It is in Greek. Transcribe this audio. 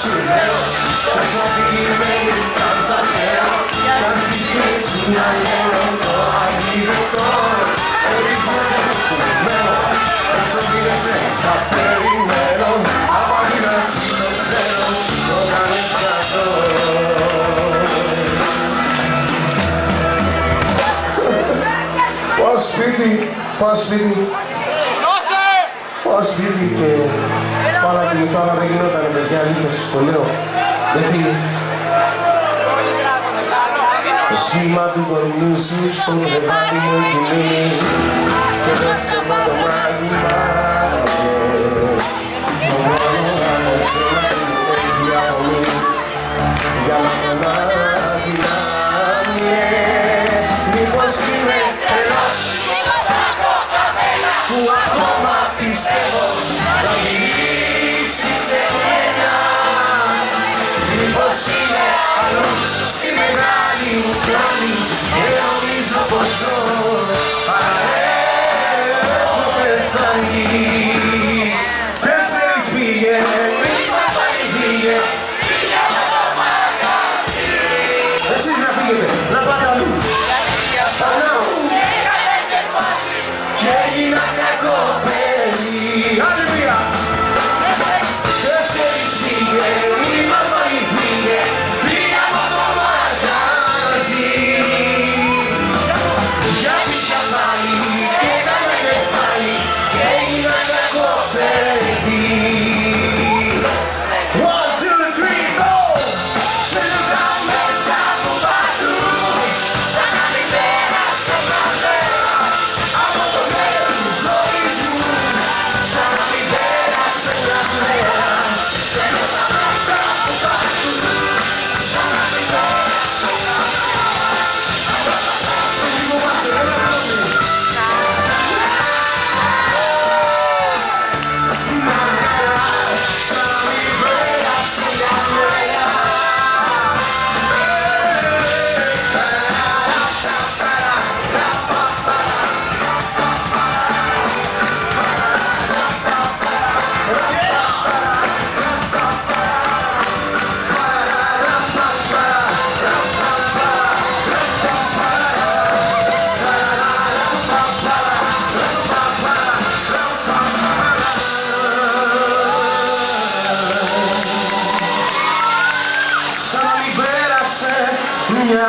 σου λέω, τόσο αφηγημένη, τόσα λέω, κι αν στη θέση να λέω το αντιδοτό, ορισμένα που μένω, τόσο πήρεσαι, θα περιμένω, από αντί να συνοψέρω, το κάνεις καθό. Πάω σπίτι, πάω σπίτι και πάω να κοιμηθώ, αλλά δεν γινότανε παιδιά, αλήθεια στο σχολείο. Γιατί το σχήμα του κορμιού σου στο κρεβάτι μου έχει μείνει και δεν σε πάρω μάγειμα. Το μόνο ανέσαι που έχει απομείνει για να ξαναδυνάμει. Μήπως είμαι τρελός που ακόμα πιστεύω να γυρίσεις σε μένα. Μήπως είμαι άλλο στη μεγάλη μου πλάνη και νομίζω πως ζω, αλλά έχω πεθάνει. Τέσσερις πήγε, μήπως πάει πήγε, πήγε από το μαγαζί. Εσείς να πήγετε, να πάτε αλλού. Και έγινα κακό παιδί. Αλληλούια. Τέσσερις πήγε, μήμα πάλι πήγε, πήγε από το μαγαζί. Γιατί πια πάλι και έκανα κεφάλι και έγινα κακό παιδί. One, two, three, go! Σέλωσα μέσα από παντού, σαν να μην πέρασε καμπέρα από το μέλλον του χωρισμού, σαν να μην πέρασε καμπέρα. Σέλωσα μέσα από παντού, σαν να μην πέρασε μια